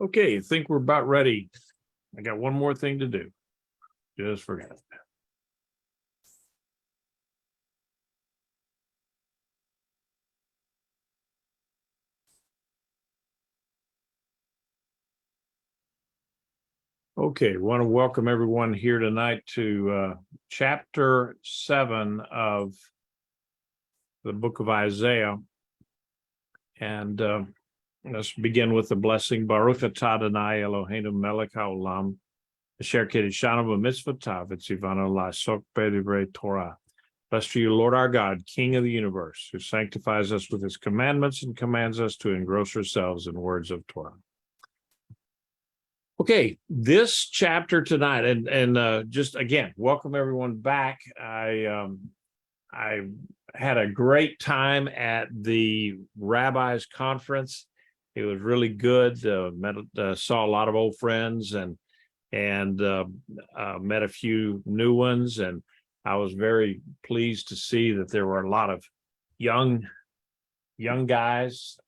Okay, I think we're about ready. I got one more thing to do. Just forgot. Okay, want to welcome everyone here tonight to chapter 7 of the book of Isaiah. And let's begin with the blessing. Baruch atah Adonai Eloheinu melech haolam, asher kiddushanu b'mitzvotav v'tzivanu la'asok b'divrei Torah. Blessed are you, Lord our God, King of the universe, who sanctifies us with his commandments and commands us to engross ourselves in words of Torah. Okay, this chapter tonight, and just again, welcome everyone back. I had a great time at the Rabbis Conference. It was really good. Saw a lot of old friends and met a few new ones, and I was very pleased to see that there were a lot of young guys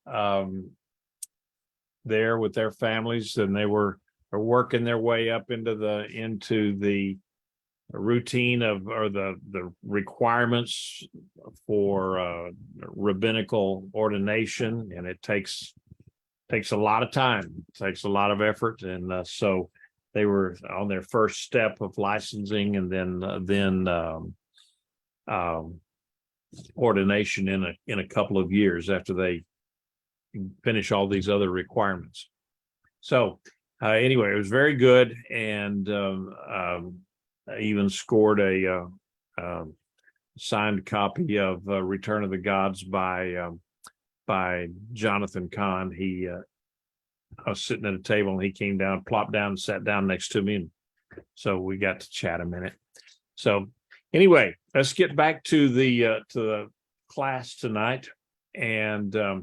there with their families, and they were working their way up into the routine of, or the requirements for rabbinical ordination, and it takes a lot of time, it takes a lot of effort, and so they were on their first step of licensing, and then ordination in a couple of years after they finish all these other requirements. So anyway, it was very good, and I even scored a signed copy of Return of the Gods by Jonathan Cahn. I was sitting at a table, and he came down, plopped down, and sat down next to me, and so we got to chat a minute. So anyway, let's get back to the class tonight, and I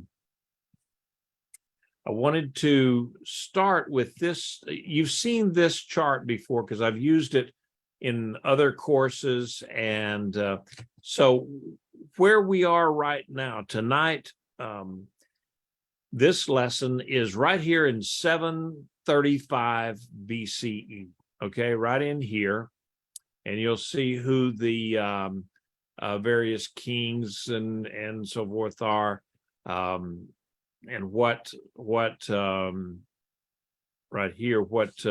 wanted to start with this. You've seen this chart before because I've used it in other courses, and so where we are right now tonight, this lesson is right here in 735 BCE. Okay, right in here, and you'll see who the various kings and so forth are, and what right here, what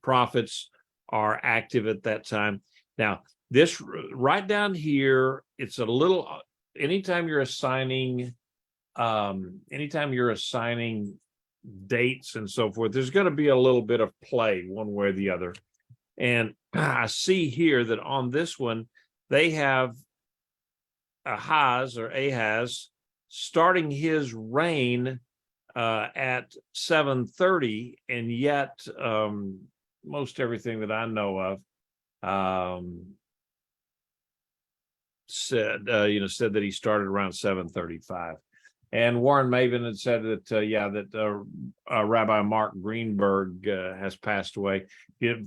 prophets are active at that time. Now, this right down here, it's a little, anytime you're assigning dates and so forth, there's going to be a little bit of play one way or the other. And I see here that on this one, they have Ahaz starting his reign at 730, and yet most everything that I know of said that he started around 735. And Warren Maven had said that Rabbi Mark Greenberg has passed away.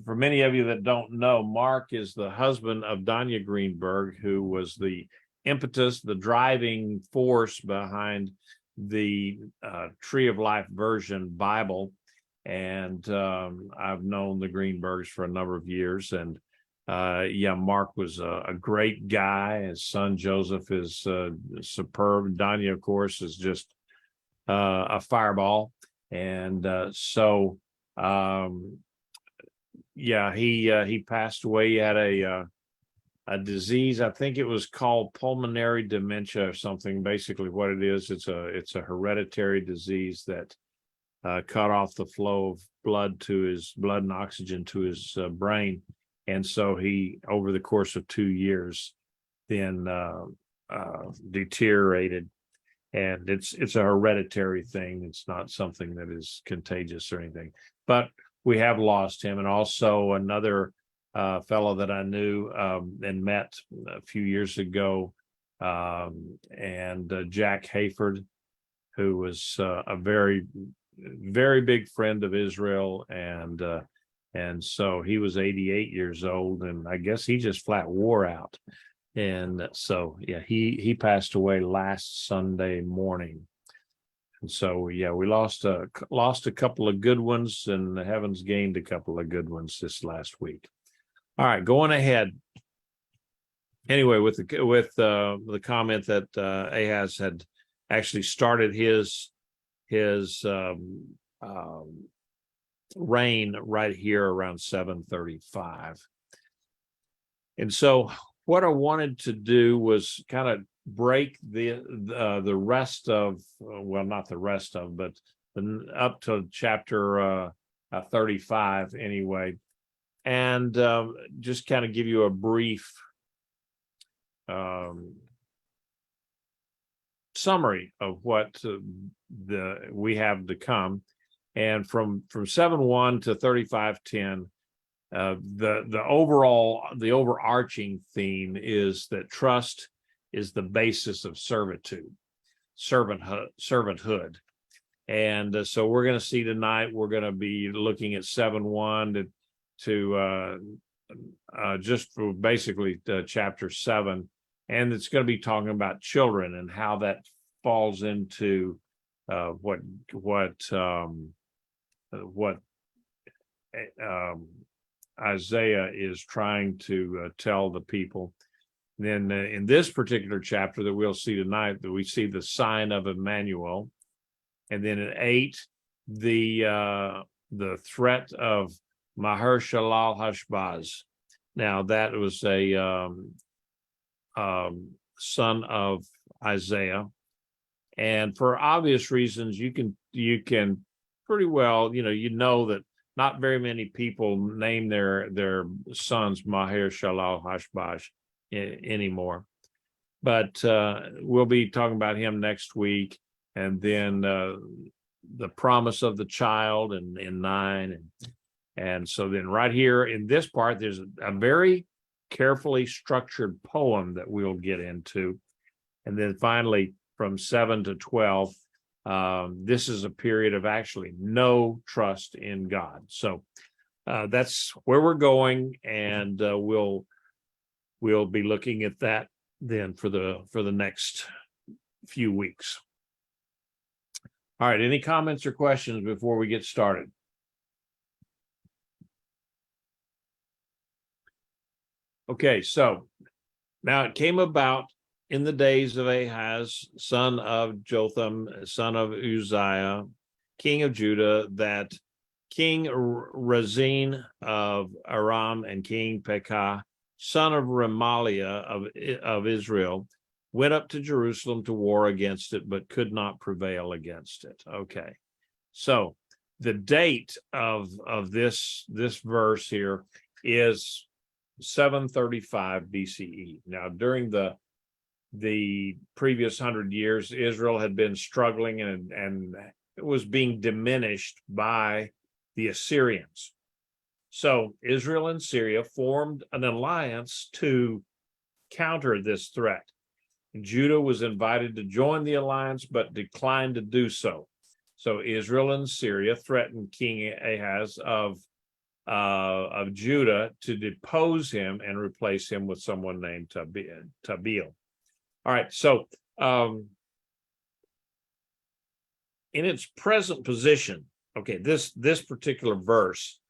For many of you that don't know, Mark is the husband of Danya Greenberg, who was the impetus, the driving force behind the Tree of Life version Bible. And I've known the Greenbergs for a number of years, and Mark was a great guy. His son Joseph is superb. Danya, of course, is just a fireball. And he passed away. He had a disease. I think it was called pulmonary dementia or something. Basically, what it is, it's a hereditary disease that cut off the flow of blood and oxygen to his brain. And so he, over the course of 2 years, then deteriorated. And it's a hereditary thing. It's not something that is contagious or anything. But we have lost him. And also another fellow that I knew and met a few years ago, and Jack Hayford, who was a very, very big friend of Israel, and so he was 88 years old, and I guess he just flat wore out. And so he passed away last Sunday morning. And so, yeah, we lost a couple of good ones, and the heavens gained a couple of good ones this last week. All right, going ahead. Anyway, with the comment that Ahaz had actually started his reign right here around 735. And so what I wanted to do was kind of break the rest of, well, not the rest of, but up to chapter 35 anyway, and just kind of give you a brief summary of what we have to come. And from 7:1 to 35:10, the overarching theme is that trust is the basis of servanthood. And so we're going to see tonight, we're going to be looking at 7:1 to just for basically chapter 7, and it's going to be talking about children and how that falls into what Isaiah is trying to tell the people. And then in this particular chapter that we'll see tonight, that we see the sign of Immanuel, and then at 8, the threat of Maher, shalal, hashbaz. Now that was a son of Isaiah, and for obvious reasons, you can pretty well, you know that not very many people name their sons Maher, shalal, hashbaz anymore. But we'll be talking about him next week, and then the promise of the child in 9, and so then right here in this part, there's a very carefully structured poem that we'll get into, and then finally from 7 to 12. This is a period of actually no trust in God. So that's where we're going, and we'll be looking at that then for the next few weeks. All right, any comments or questions before we get started? Okay, so now it came about in the days of Ahaz, son of Jotham, son of Uzziah, king of Judah, that King Rezin of Aram and King Pekah, son of Remaliah of Israel, went up to Jerusalem to war against it, but could not prevail against it. Okay, so the date of this verse here is 735 BCE. Now, during the previous 100 years, Israel had been struggling and it was being diminished by the Assyrians. So Israel and Syria formed an alliance to counter this threat. Judah was invited to join the alliance, but declined to do so. So Israel and Syria threatened King Ahaz of Judah to depose him and replace him with someone named Tabeel. All right, so in its present position, okay, this particular verse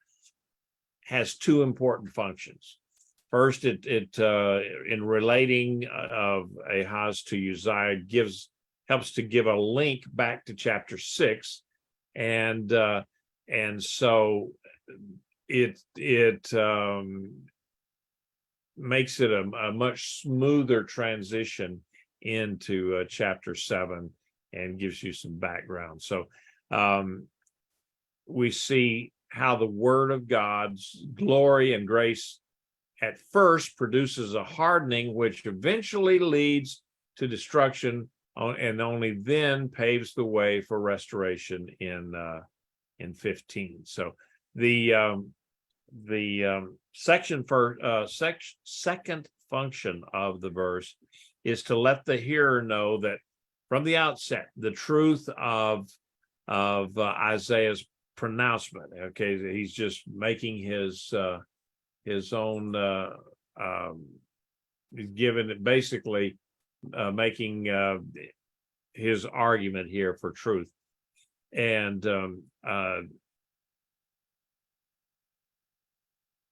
has two important functions. First, it in relating of Ahaz to Uzziah helps to give a link back to chapter 6, and so it makes it a much smoother transition into chapter 7 and gives you some background. So we see how the word of God's glory and grace at first produces a hardening, which eventually leads to destruction, and only then paves the way for restoration in 15. So the second function of the verse is to let the hearer know that from the outset, the truth of Isaiah's pronouncement. Okay, he's just making his own. He's given it basically making his argument here for truth. And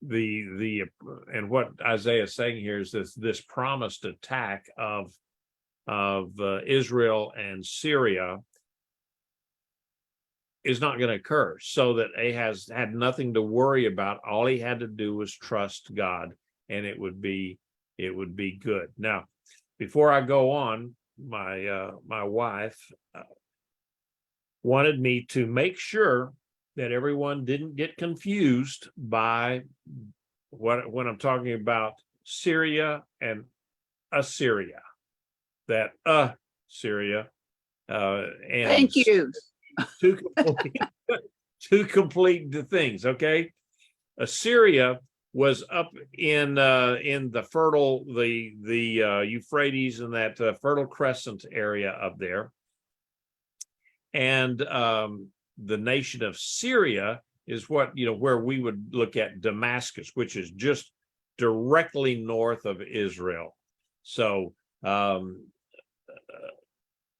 and what Isaiah is saying here is this promised attack of Israel and Syria is not going to occur, so that Ahaz had nothing to worry about. All he had to do was trust God, and it would be good. Now, before I go on, my wife wanted me to make sure that everyone didn't get confused by when I'm talking about Syria and Assyria, that Syria and Thank you. two complete things. Okay, Assyria was up in the fertile the Euphrates and that Fertile Crescent area up there, and the nation of Syria is what, where we would look at Damascus, which is just directly north of Israel. So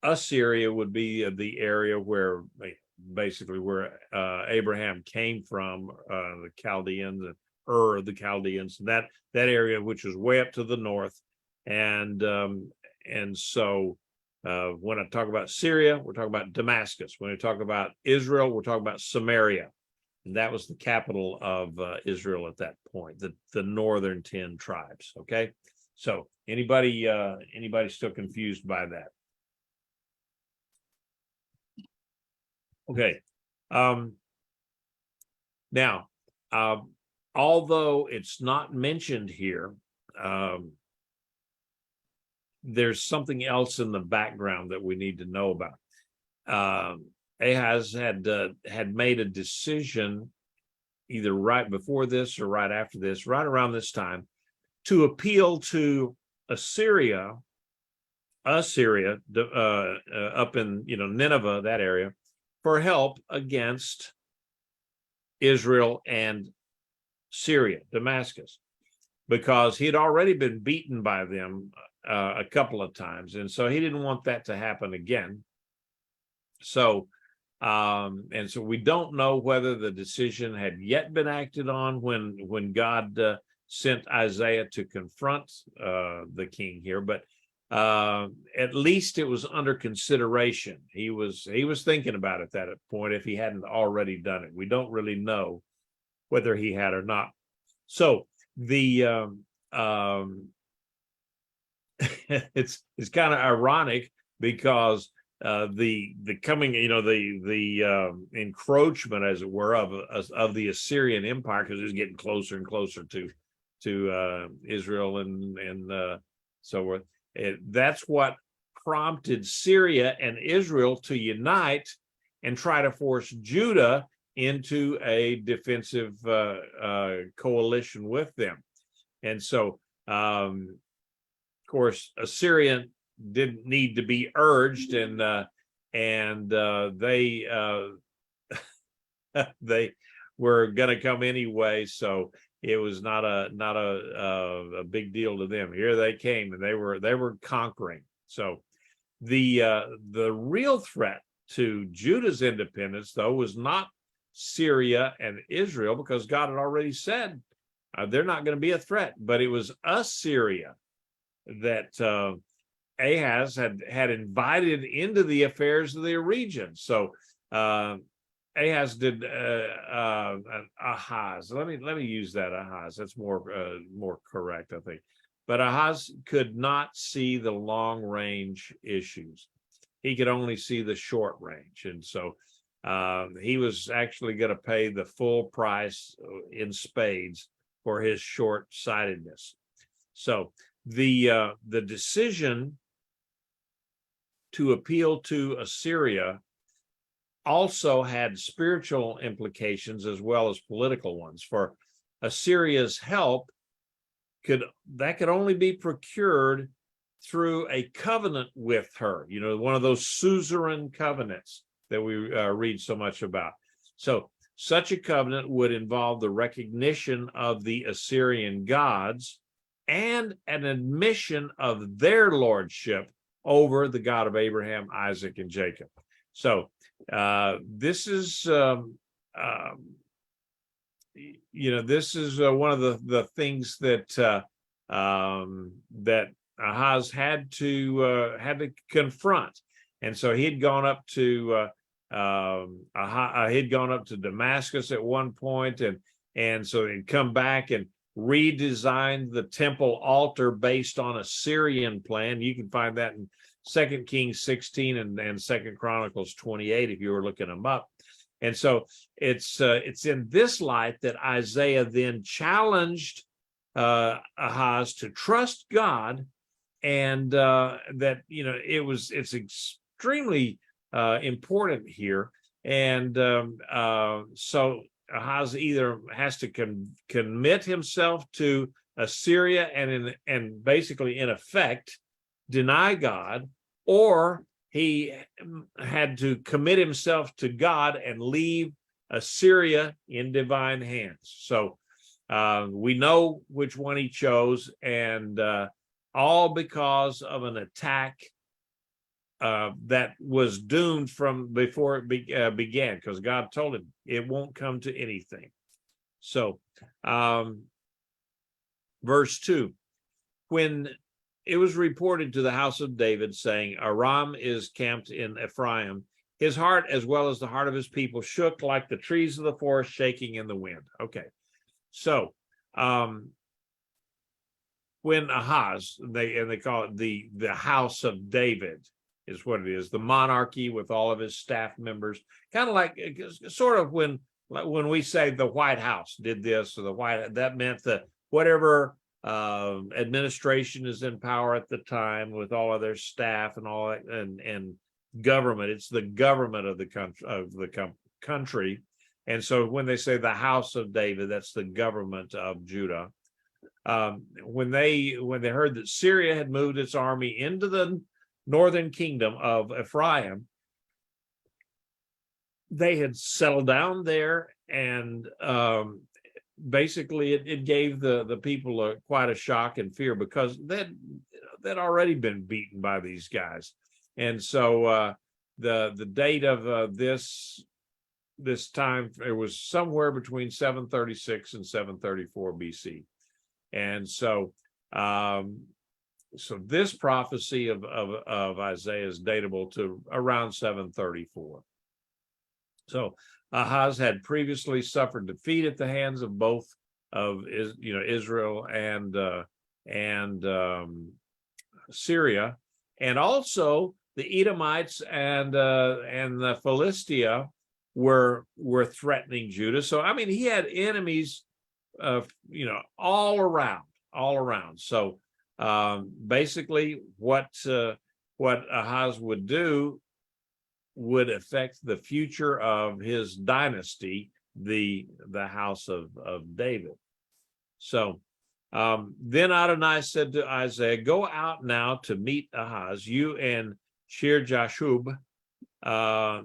Assyria would be the area where basically where Abraham came from, the Chaldeans, the Chaldeans, that area, which was way up to the north. And so when I talk about Syria, we're talking about Damascus. When we talk about Israel, we're talking about Samaria. And that was the capital of Israel at that point, the northern 10 tribes. Okay. So anybody still confused by that? Okay. Now, although it's not mentioned here, there's something else in the background that we need to know about. Ahaz had made a decision either right before this or right after this, right around this time, to appeal to Assyria up in Nineveh, that area, for help against Israel and Syria, Damascus, because he had already been beaten by them a couple of times, and so he didn't want that to happen again. So so we don't know whether the decision had yet been acted on when God sent Isaiah to confront the king here, but at least it was under consideration. He was thinking about it at that point, if he hadn't already done it. We don't really know whether he had or not. So the it's kind of ironic, because the coming, the encroachment, as it were, of the Assyrian Empire, because it was getting closer and closer to Israel and so forth. That's what prompted Syria and Israel to unite and try to force Judah into a defensive coalition with them. And so, of course, Assyria didn't need to be urged, and they were going to come anyway. So it was not a big deal to them. Here they came, and they were conquering. So the real threat to Judah's independence, though, was not Syria and Israel, because God had already said they're not going to be a threat. But it was Assyria that Ahaz had invited into the affairs of their region. So Ahaz did Ahaz. Let me use that, Ahaz. That's more correct, I think. But Ahaz could not see the long range issues. He could only see the short range, and so he was actually going to pay the full price in spades for his short-sightedness. So the decision to appeal to Assyria also had spiritual implications as well as political ones. For Assyria's help could only be procured through a covenant with her, one of those suzerain covenants that we read so much about. So such a covenant would involve the recognition of the Assyrian gods and an admission of their lordship over the God of Abraham, Isaac, and Jacob. So This is this is one of the things that that Ahaz had to confront, and so he had gone up to he'd gone up to Damascus at one point, and so he'd come back and redesigned the temple altar based on a Syrian plan. You can find that in 2 Kings 16 and 2 Chronicles 28 if you were looking them up. And so it's in this light that Isaiah then challenged Ahaz to trust God, and that it's extremely important here. And so Ahaz either has to commit himself to Assyria and basically in effect deny God, or he had to commit himself to God and leave Assyria in divine hands. So we know which one he chose, and all because of an attack that was doomed from before it began, because God told him it won't come to anything. So verse 2, when it was reported to the house of David, saying, Aram is camped in Ephraim, his heart as well as the heart of his people shook like the trees of the forest shaking in the wind. Okay, so when Ahaz, they call it the house of David, is what it is, the monarchy with all of his staff members, kind of like sort of when we say the White House did this, or the White, that meant that whatever administration is in power at the time with all of their staff and all that, and government, it's the government of the country. And so when they say the house of David, that's the government of Judah. When they heard that Syria had moved its army into the northern kingdom of Ephraim, they had settled down there, and basically it gave the people quite a shock and fear, because they'd already been beaten by these guys. And so the date of this time, it was somewhere between 736 and 734 BC. And so so this prophecy of Isaiah is datable to around 734. So Ahaz had previously suffered defeat at the hands of both of Israel and Syria, and also the Edomites and the Philistia were threatening Judah. So I mean, he had enemies all around. So basically what Ahaz would do would affect the future of his dynasty, the house of David. So then Adonai said to Isaiah, go out now to meet Ahaz, you and Shear-Jashub,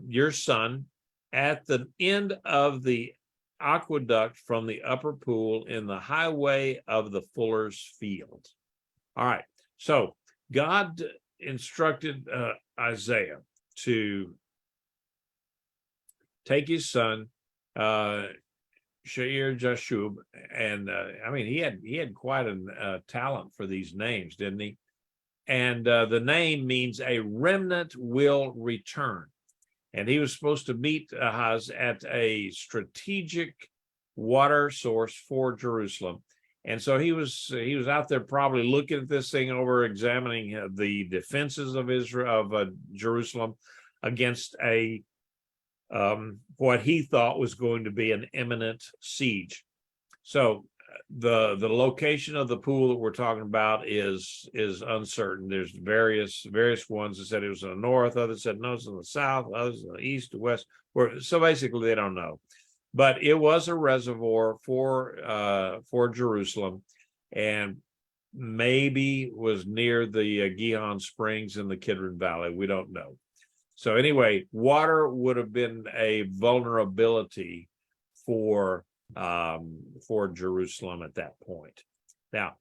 your son, at the end of the aqueduct from the upper pool in the highway of the fuller's field. All right, so God instructed Isaiah to take his son Shear-Jashub, and I mean, he had quite a talent for these names, didn't he? And the name means a remnant will return. And he was supposed to meet Ahaz at a strategic water source for Jerusalem. And so he was out there probably looking at this thing over, examining the defenses of Jerusalem against a what he thought was going to be an imminent siege. So the location of the pool that we're talking about is uncertain. There's various ones that said it was in the north, others said no, it's in the south, others in the east, the west. So basically they don't know. But it was a reservoir for Jerusalem, and maybe was near the Gihon Springs in the Kidron Valley. We don't know. So anyway, water would have been a vulnerability for Jerusalem at that point. Now,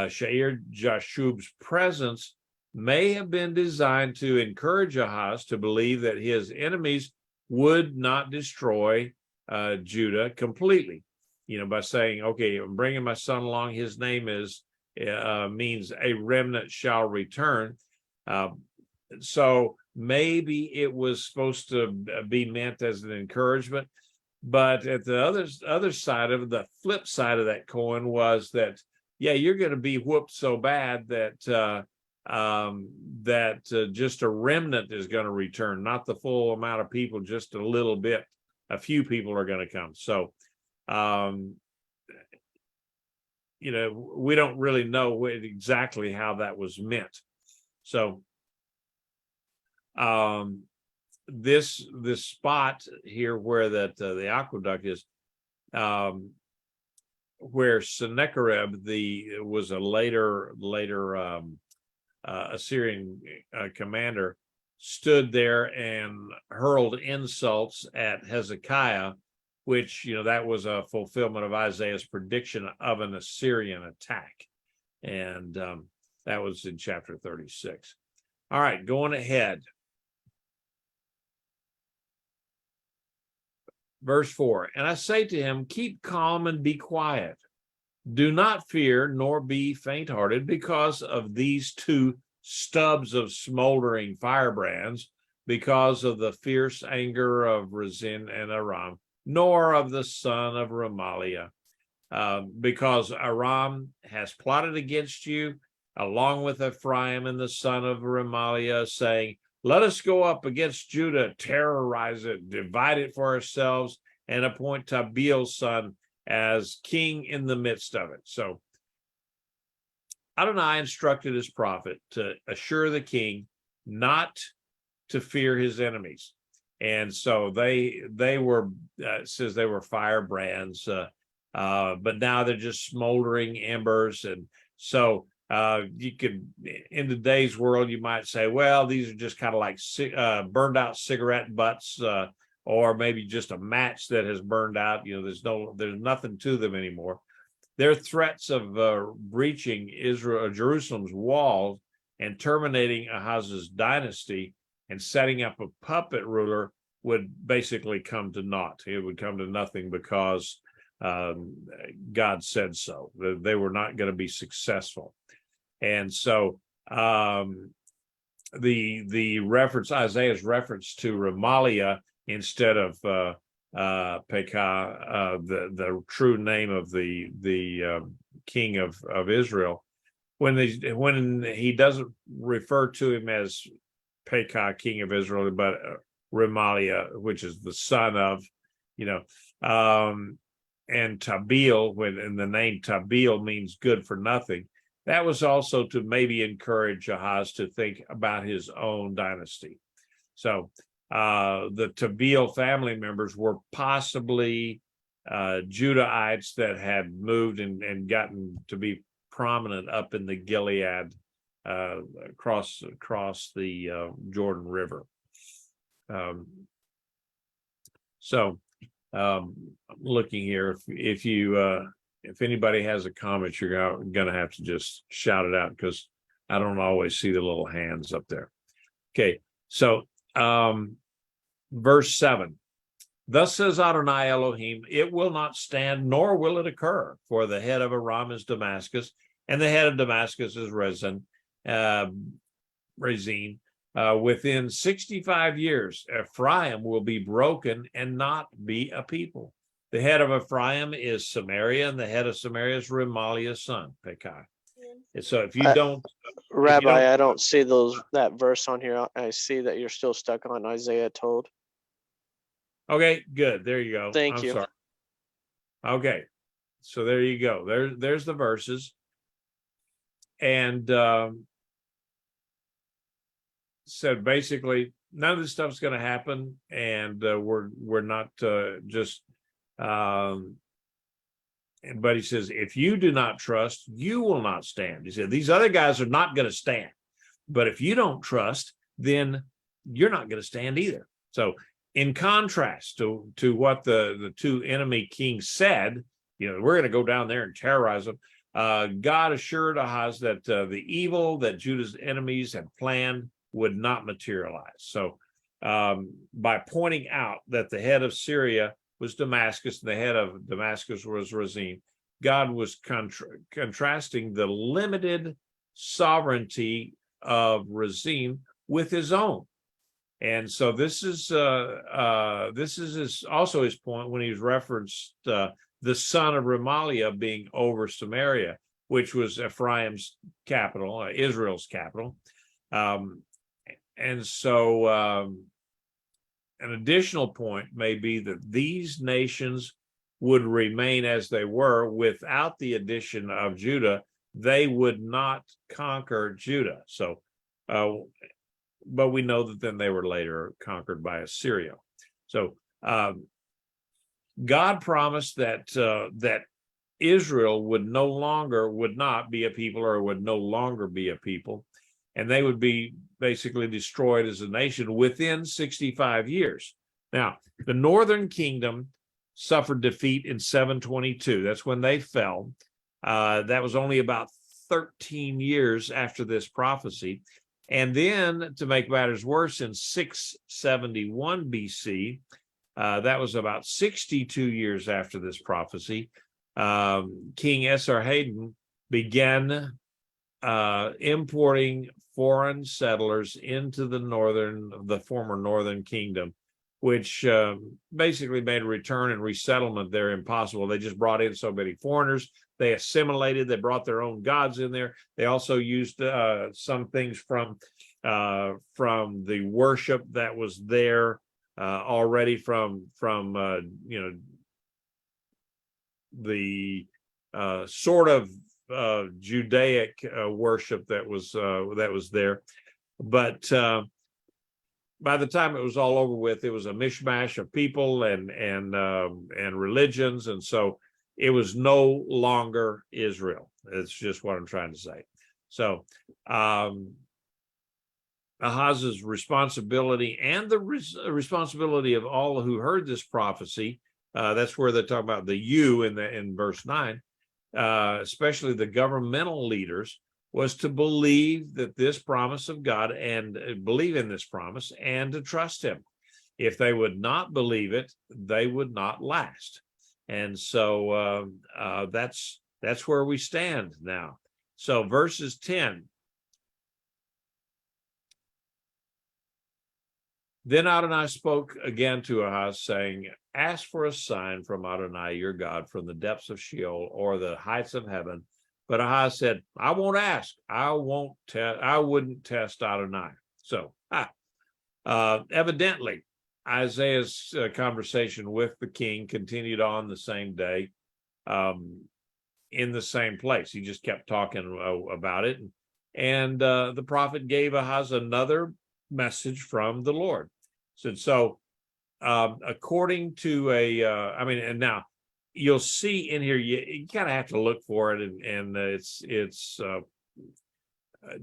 Shear-Jashub's presence may have been designed to encourage Ahaz to believe that his enemies would not destroy Judah completely, by saying, okay, I'm bringing my son along. His name means a remnant shall return. So maybe it was supposed to be meant as an encouragement. But at the other side of it, the flip side of that coin was that, yeah, you're going to be whooped so bad that just a remnant is going to return, not the full amount of people, just a little bit. A few people are going to come. So, we don't really know exactly how that was meant. So, this spot here where the aqueduct is, where Sennacherib was a later Assyrian commander, stood there and hurled insults at Hezekiah, which that was a fulfillment of Isaiah's prediction of an Assyrian attack, and that was in chapter 36. All right, going ahead. Verse 4, and I say to him, keep calm and be quiet. Do not fear, nor be faint-hearted because of these two stubs of smoldering firebrands, because of the fierce anger of Rezin and Aram, nor of the son of Remaliah, because Aram has plotted against you, along with Ephraim and the son of Remaliah, saying, let us go up against Judah, terrorize it, divide it for ourselves, and appoint Tabeel's son as king in the midst of it. So Adonai instructed his prophet to assure the king not to fear his enemies. And so they were, says they were firebrands, but now they're just smoldering embers. And so you could, in today's world, you might say, well, these are just kind of like burned out cigarette butts, or maybe just a match that has burned out. There's nothing to them anymore. They're threats of breaching Jerusalem's walls and terminating Ahaz's dynasty and setting up a puppet ruler would basically come to naught. It would come to nothing because God said so. They were not going to be successful. And so the reference, Isaiah's reference to Remaliah instead of Pekah, the true name of the king of Israel, when he doesn't refer to him as Pekah, king of Israel, but Remaliah, which is the son of, and Tabeel, and the name Tabeel means good for nothing. That was also to maybe encourage Ahaz to think about his own dynasty. So the Tabeel family members were possibly Judahites that had moved and gotten to be prominent up in the Gilead, across the Jordan River. So looking here, if anybody has a comment, you're going to have to just shout it out, because I don't always see the little hands up there. Okay, so verse 7. Thus says Adonai Elohim, it will not stand, nor will it occur, for the head of Aram is Damascus, and the head of Damascus is Rezin. Within 65 years, Ephraim will be broken and not be a people. The head of Ephraim is Samaria, and the head of Samaria is Remaliah's son, Pekah. And so if you don't... Rabbi, I don't see that verse on here. I see that you're still stuck on Isaiah told. Okay, good. There you go. Thank you. Sorry. Okay, so there you go. There's the verses. And said basically none of this stuff's going to happen, and we're not just but he says, if you do not trust, you will not stand. He said these other guys are not going to stand, but if you don't trust, then you're not going to stand either. So in contrast to what the two enemy kings said, we're going to go down there and terrorize them. God assured Ahaz that the evil that Judah's enemies had planned would not materialize. So by pointing out that the head of Syria was Damascus and the head of Damascus was Rezin, God was contrasting the limited sovereignty of Rezin with his own. And so this is also his point when he's referenced the son of Remaliah being over Samaria, which was Ephraim's capital, Israel's capital. And so an additional point may be that these nations would remain as they were without the addition of Judah. They would not conquer Judah. So, but we know that then they were later conquered by Assyria. So God promised that that Israel would not be a people, or would no longer be a people, and they would be basically destroyed as a nation within 65 years. Now, the northern kingdom suffered defeat in 722. That's when they fell. That was only about 13 years after this prophecy. And then, to make matters worse, in 671 BC, that was about 62 years after this prophecy, King Esarhaddon began importing foreign settlers into the former northern kingdom, which basically made a return and resettlement there impossible. They just brought in so many foreigners. They assimilated. They brought their own gods in there. They also used some things from the worship that was there already from the sort of Judaic worship that was there. But by the time it was all over with, it was a mishmash of people and religions, and so it was no longer Israel. It's just what I'm trying to say. So Ahaz's responsibility and the responsibility of all who heard this prophecy, that's where they talk about the you in verse 9, especially the governmental leaders, was to believe that this promise of God and believe in this promise and to trust him. If they would not believe it, they would not last. And so that's where we stand now. So verses 10. Then Adonai spoke again to Ahaz, saying, ask for a sign from Adonai your God from the depths of Sheol or the heights of heaven. But Ahaz said, I won't ask. I wouldn't test Adonai. So evidently, Isaiah's conversation with the king continued on the same day in the same place. He just kept talking about it. And the prophet gave Ahaz another message from the Lord. So according to and now you'll see in here, you kind of have to look for it, and it's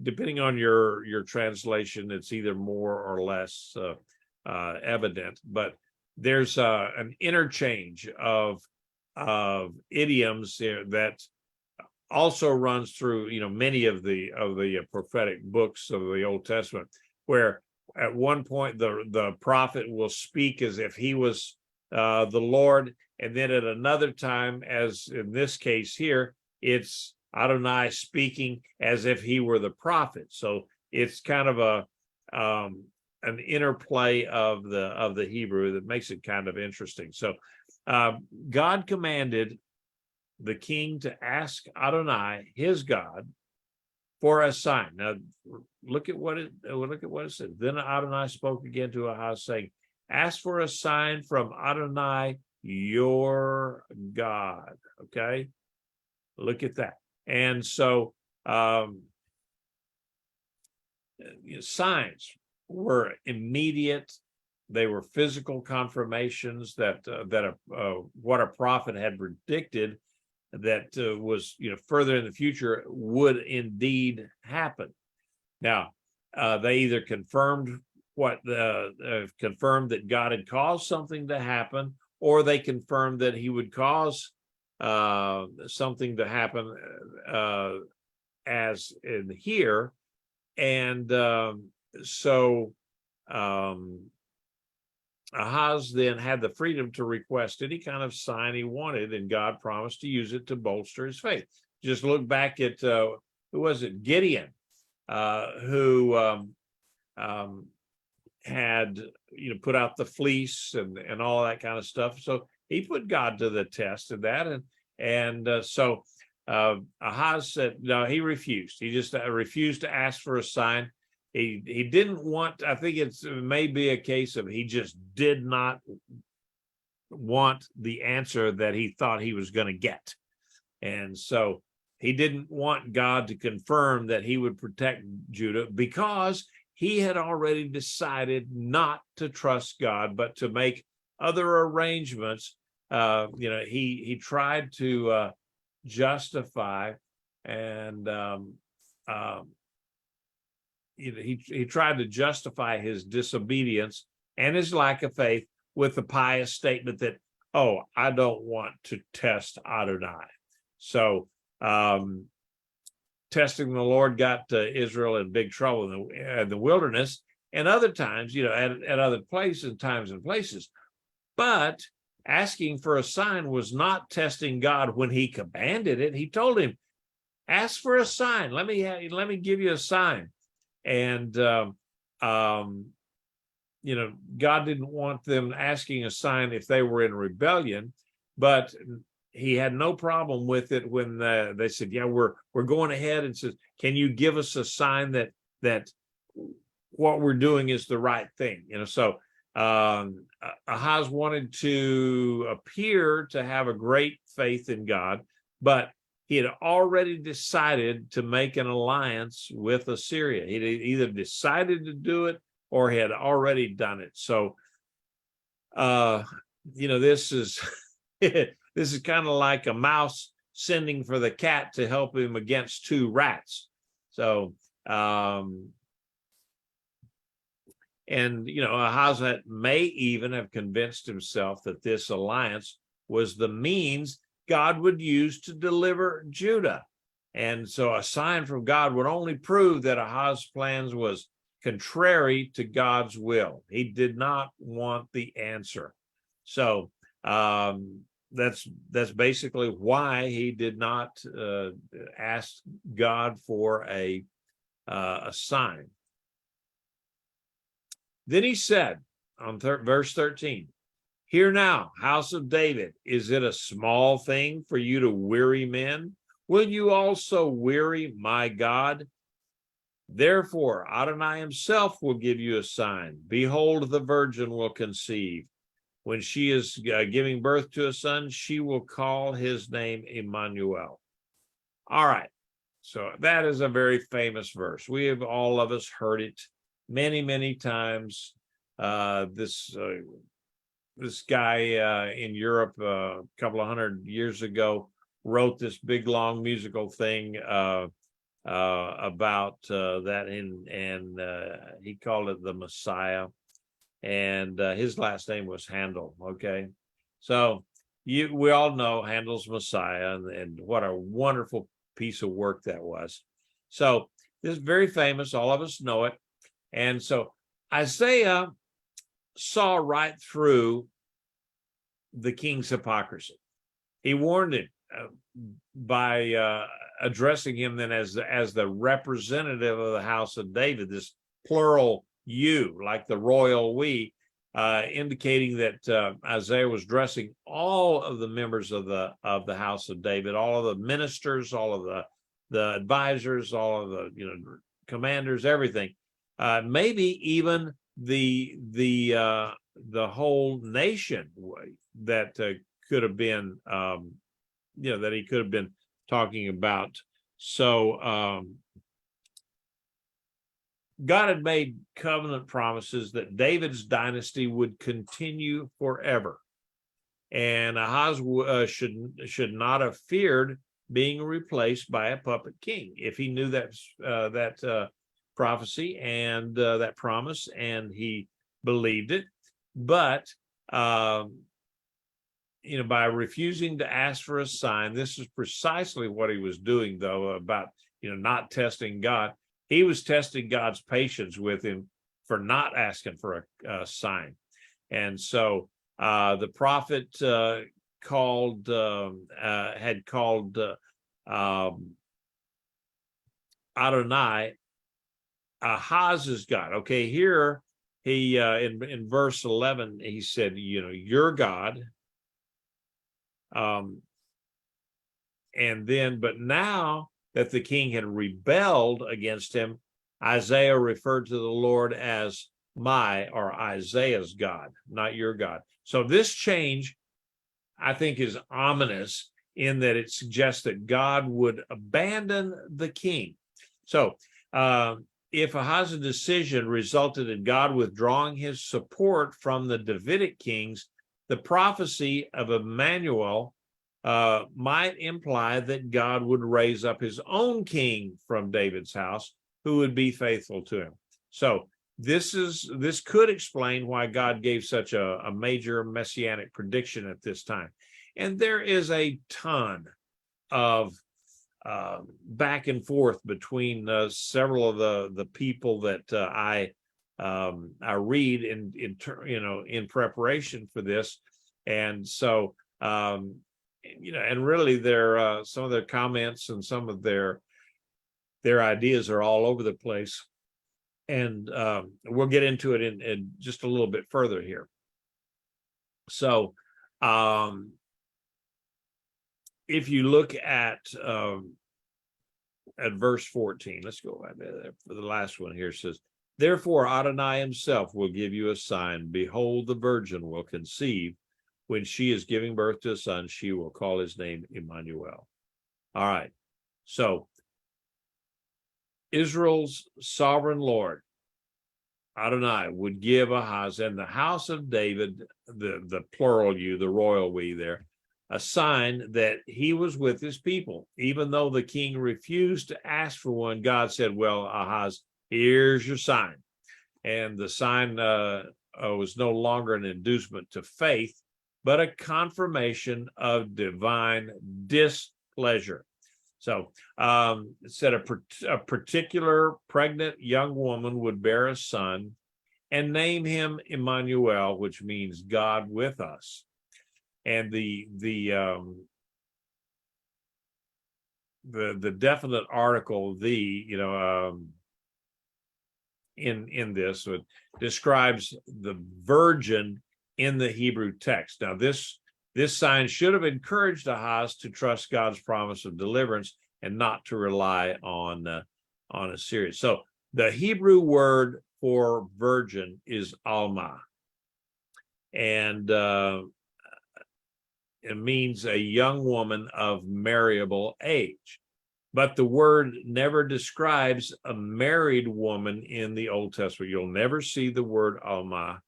depending on your translation, it's either more or less evident, but there's an interchange of idioms that also runs through many of the prophetic books of the Old Testament, where at one point the prophet will speak as if he was the Lord, and then at another time, as in this case here, it's Adonai speaking as if he were the prophet. So it's kind of an interplay of the Hebrew that makes it kind of interesting. So God commanded the king to ask Adonai, his God, for a sign. Now look at what it says. Then Adonai spoke again to Ahaz, saying, ask for a sign from Adonai your God. Okay, look at that. And so signs were immediate. They were physical confirmations that what a prophet had predicted that was further in the future would indeed happen. Now they either confirmed confirmed that God had caused something to happen, or they confirmed that he would cause something to happen as in here. And so Ahaz then had the freedom to request any kind of sign he wanted, and God promised to use it to bolster his faith. Just look back at who was it? Gideon, who had put out the fleece and all that kind of stuff. So he put God to the test in that, and so Ahaz said no. He refused. He just refused to ask for a sign. He didn't want. I think it may be a case of he just did not want the answer that he thought he was going to get, and so he didn't want God to confirm that he would protect Judah, because he had already decided not to trust God, but to make other arrangements. He tried to justify, and he tried to justify his disobedience and his lack of faith with the pious statement that, oh, I don't want to test Adonai. So testing the Lord got Israel in big trouble in the wilderness, and other times, at other places, times and places. But asking for a sign was not testing God when he commanded it. He told him, ask for a sign. Let me give you a sign. And God didn't want them asking a sign if they were in rebellion, but he had no problem with it when they said, yeah, we're going ahead, and says, can you give us a sign that what we're doing is the right thing? So Ahaz wanted to appear to have a great faith in God, but he had already decided to make an alliance with Assyria. He either decided to do it or he had already done it. So, this is this is kind of like a mouse sending for the cat to help him against two rats. So, Ahaz may even have convinced himself that this alliance was the means God would use to deliver Judah. And so a sign from God would only prove that Ahaz's plans was contrary to God's will. He did not want the answer. So that's basically why he did not ask God for a sign. Then he said on verse 13, hear now, house of David, is it a small thing for you to weary men? Will you also weary my God? Therefore, Adonai himself will give you a sign. Behold, the virgin will conceive. When she is giving birth to a son, she will call his name Immanuel. All right. So that is a very famous verse. We have all of us heard it many, many times. This guy in Europe a couple of 100 years ago wrote this big long musical thing about that, and he called it the Messiah, and his last name was Handel. Okay, so we all know Handel's Messiah, and what a wonderful piece of work that was. So this is very famous. All of us know it, and so Isaiah saw right through the king's hypocrisy. He warned him by addressing him then as the representative of the house of David, this plural you, like the royal we, indicating that Isaiah was addressing all of the members of the house of David, all of the ministers, all of the advisors, all of the commanders, everything, maybe even the whole nation that could have been that he could have been talking about. So God had made covenant promises that David's dynasty would continue forever, and Ahaz should not have feared being replaced by a puppet king if he knew that prophecy and that promise, and he believed it. But by refusing to ask for a sign. This is precisely what he was doing, though, about, not testing God. He was testing God's patience with him for not asking for a sign. And so the prophet had called Adonai Ahaz's God. Okay, here he in verse 11 he said, your God. And then, but now that the king had rebelled against him, Isaiah referred to the Lord as Isaiah's God, not your God. So this change, I think, is ominous in that it suggests that God would abandon the king. So if Ahaz's decision resulted in God withdrawing his support from the Davidic kings, the prophecy of Immanuel might imply that God would raise up his own king from David's house who would be faithful to him. So this could explain why God gave such a major messianic prediction at this time. And there is a ton of back and forth between several of the people that I read in preparation for this, and so and really their some of their comments and some of their ideas are all over the place, and we'll get into it in just a little bit further here. So if you look at verse 14, let's go right there for the last one here. It says, therefore Adonai himself will give you a sign. Behold, the virgin will conceive. When she is giving birth to a son, she will call his name Immanuel. All right. So Israel's sovereign Lord, Adonai, would give Ahaz and the house of David, the plural you, the royal we there, a sign that he was with his people. Even though the king refused to ask for one, God said, well, Ahaz, here's your sign. And the sign was no longer an inducement to faith, but a confirmation of divine displeasure. So it said a particular pregnant young woman would bear a son and name him Immanuel, which means God with us. And the definite article, in this describes the virgin in the Hebrew text. Now, this sign should have encouraged Ahaz to trust God's promise of deliverance and not to rely on Assyria. So the Hebrew word for virgin is alma, and it means a young woman of marriable age. But the word never describes a married woman in the Old Testament. You'll never see the word alma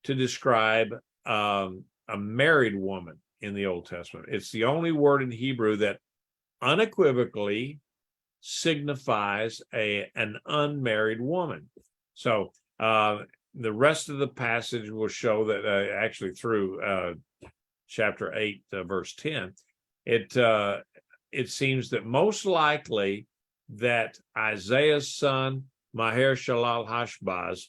to describe a married woman in the Old Testament. It's the only word in Hebrew that unequivocally signifies an unmarried woman. So the rest of the passage will show that actually through chapter 8, verse 10, it seems that most likely that Isaiah's son, Maher shalal hashbaz,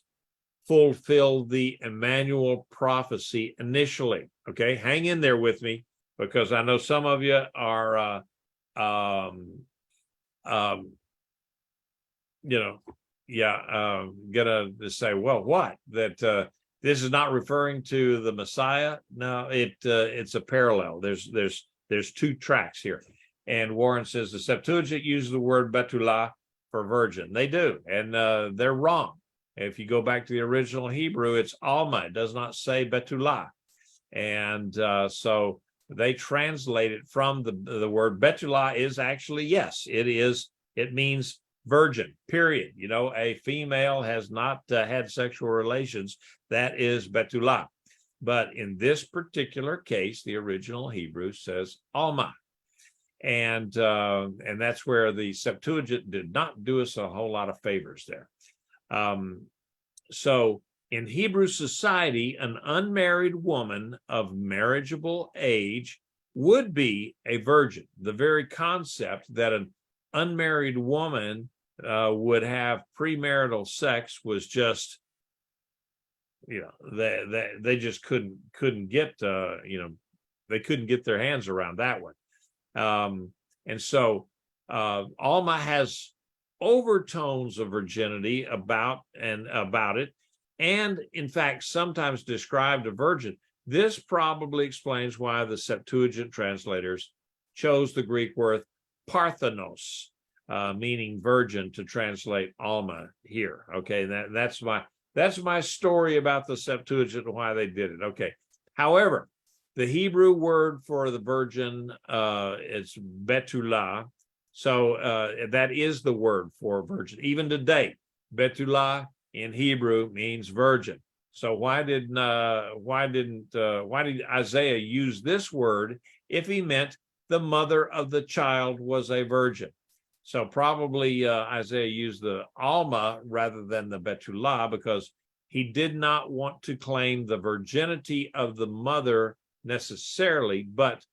fulfilled the Immanuel prophecy initially. Okay, hang in there with me, because I know some of you are gonna say, well, what, that this is not referring to the Messiah? No, it's a parallel. There's two tracks here. And Warren says the Septuagint uses the word betulah for virgin. They do, and they're wrong. If you go back to the original Hebrew, it's alma. It does not say betulah. And so they translate it from the word betulah is actually, yes, it is. It means virgin, period. A female has not had sexual relations. That is betulah. But in this particular case, the original Hebrew says alma. And that's where the Septuagint did not do us a whole lot of favors there. So In Hebrew society, an unmarried woman of marriageable age would be a virgin. The very concept that an unmarried woman would have premarital sex was just, they just couldn't get, they couldn't get their hands around that one. And so Alma has overtones of virginity about it, and in fact sometimes described a virgin. This probably explains why the Septuagint translators chose the Greek word parthenos, meaning virgin, to translate Alma here. Okay, that's my story about the Septuagint and why they did it. Okay, however, the Hebrew word for the virgin is betulah. So that is the word for virgin. Even today, betulah in Hebrew means virgin. So why did Isaiah use this word if he meant the mother of the child was a virgin? So probably Isaiah used the Alma rather than the betulah because he did not want to claim the virginity of the mother necessarily, but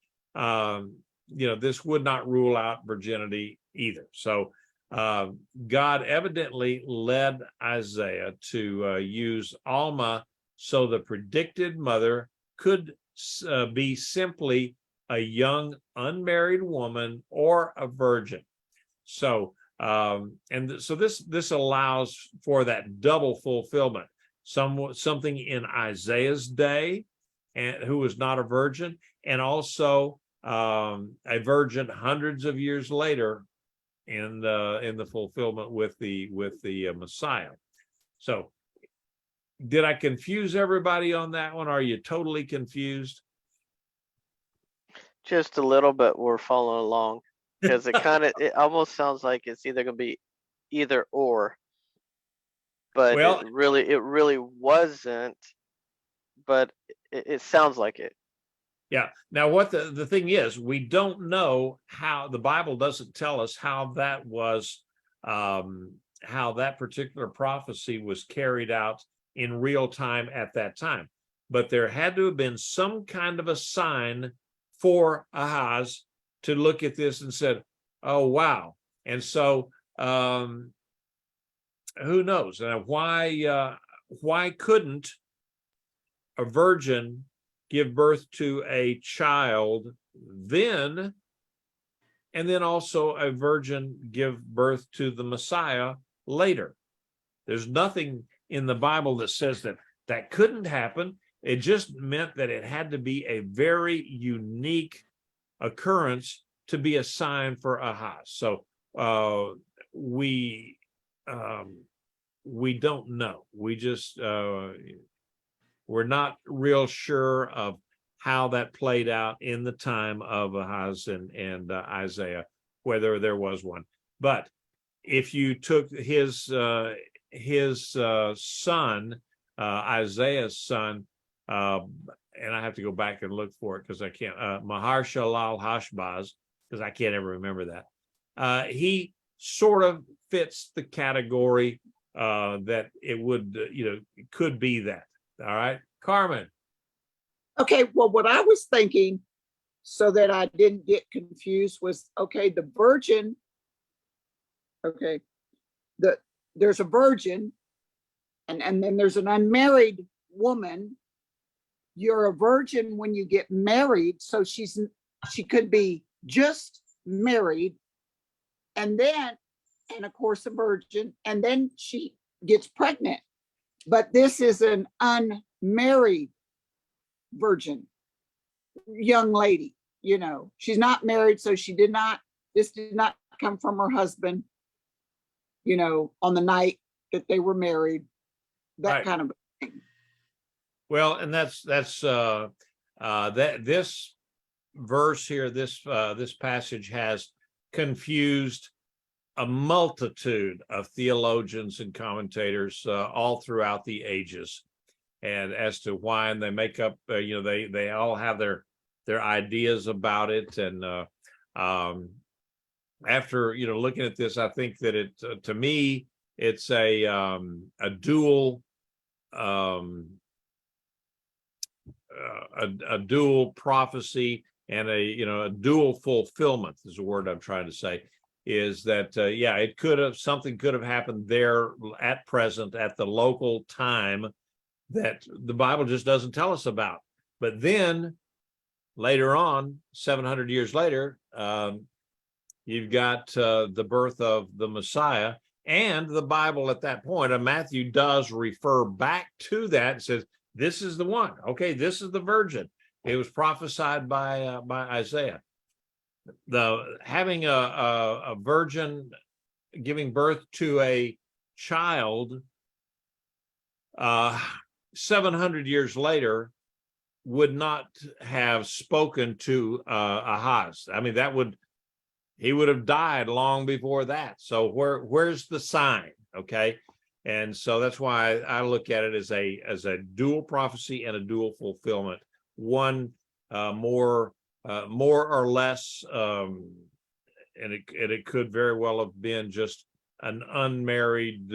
this would not rule out virginity either. So God evidently led Isaiah to use Alma so the predicted mother could be simply a young unmarried woman or a virgin. So so this allows for that double fulfillment. Something in Isaiah's day, and who was not a virgin, and also a virgin hundreds of years later in the fulfillment with the Messiah. So did I confuse everybody on that one? Are you totally confused? Just a little bit. We're following along because it almost sounds like it's either going to be either or, but Well, it really wasn't. But it sounds like it. Yeah. Now, what the thing is, we don't know how, the Bible doesn't tell us how that was, how that particular prophecy was carried out in real time at that time. But there had to have been some kind of a sign for Ahaz to look at this and said, "Oh, wow." And so, who knows? Why couldn't a virgin give birth to a child then, and then also a virgin give birth to the Messiah later? There's nothing in the Bible that says that couldn't happen. It just meant that it had to be a very unique occurrence to be a sign for Ahaz. So we don't know. We just we're not real sure of how that played out in the time of Ahaz and Isaiah, whether there was one. But if you took his son, Isaiah's son, and I have to go back and look for it because I can't, Maher, shalal, hashbaz, because I can't ever remember that. He sort of fits the category that it would, it could be that. All right, Carmen. Okay, well, what I was thinking, so that I didn't get confused, was okay, the virgin, okay, there's a virgin, and then there's an unmarried woman. You're a virgin when you get married, so she could be just married, and of course a virgin, and then she gets pregnant. But this is an unmarried virgin, young lady, she's not married, so this did not come from her husband, on the night that they were married, that Right. kind of thing. Well, and that's that this verse here, this passage has confused a multitude of theologians and commentators all throughout the ages, and as to why, and they make up, they all have their ideas about it. And after looking at this, I think that it to me it's a dual a dual prophecy and a dual fulfillment is the word I'm trying to say, is that something could have happened there at present at the local time that the Bible just doesn't tell us about. But then later on, 700 years later, you've got the birth of the Messiah, and the Bible at that point, and Matthew does refer back to that and says, this is the one. Okay, this is the virgin. It was prophesied by Isaiah. Having a virgin giving birth to a child 700 years later would not have spoken to Ahaz. I mean, he would have died long before that. So where's the sign? Okay. And so that's why I look at it as a dual prophecy and a dual fulfillment. One more or less, and it could very well have been just an unmarried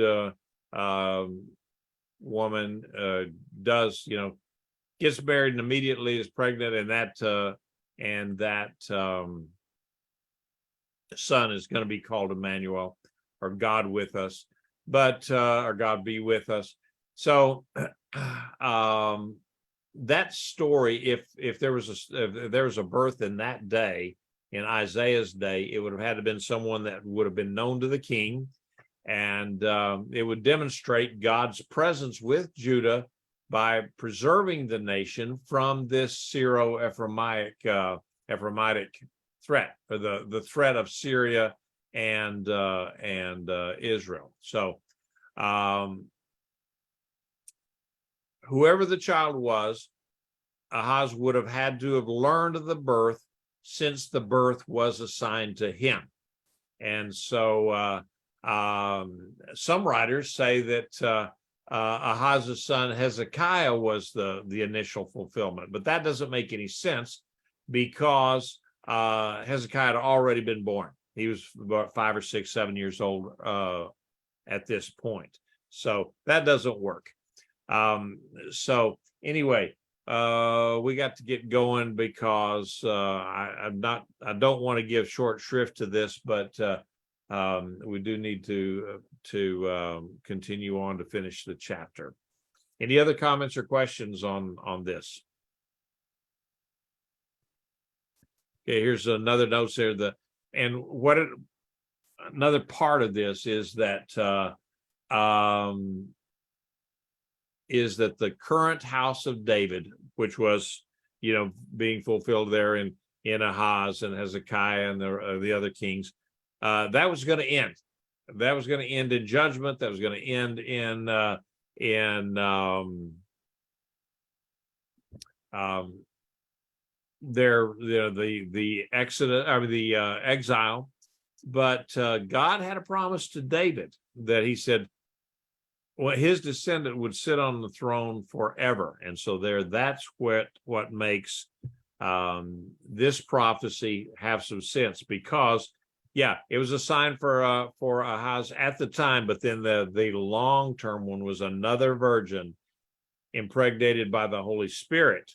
woman gets married and immediately is pregnant, and that son is going to be called Immanuel, or God with us, or God be with us. So that story, if there was a birth in that day, in Isaiah's day, it would have had to been someone that would have been known to the king, and it would demonstrate God's presence with Judah by preserving the nation from this Syro-Ephraimitic threat, or the threat of Syria and Israel. So whoever the child was, Ahaz would have had to have learned of the birth, since the birth was assigned to him. And so some writers say that Ahaz's son Hezekiah was the initial fulfillment, but that doesn't make any sense, because Hezekiah had already been born. He was about 5 or 6, 7 years old at this point, so that doesn't work. So anyway, we got to get going, because I don't want to give short shrift to this, but we do need to continue on to finish the chapter. Any other comments or questions on this? Okay, here's another note there. Another part of this is that the current house of David, which was being fulfilled there in Ahaz and Hezekiah and the other kings, that was going to end. That was going to end in judgment. That was going to end in the exodus, or the exile. But God had a promise to David that he said, well, his descendant would sit on the throne forever. And so that's what makes this prophecy have some sense, because it was a sign for Ahaz at the time, but then the long-term one was another virgin impregnated by the Holy Spirit,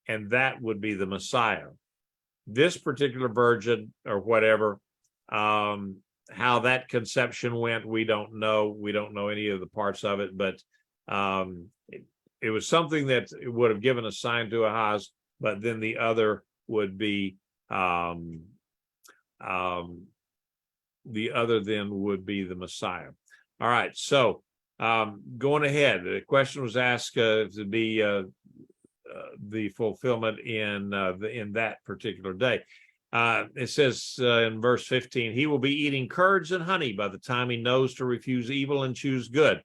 and that would be the Messiah. This particular virgin, or whatever, how that conception went, we don't know. We don't know any of the parts of it, but it was something that would have given a sign to Ahaz, but then the other would be the Messiah. All right, so going ahead, the question was asked to be the fulfillment in that particular day. It says in verse 15, he will be eating curds and honey by the time he knows to refuse evil and choose good.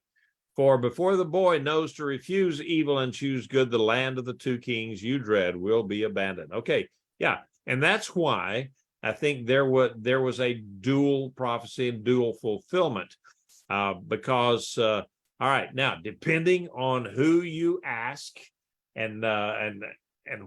For before the boy knows to refuse evil and choose good, the land of the two kings you dread will be abandoned. Okay, and that's why I think there was a dual prophecy and dual fulfillment, because all right, now depending on who you ask and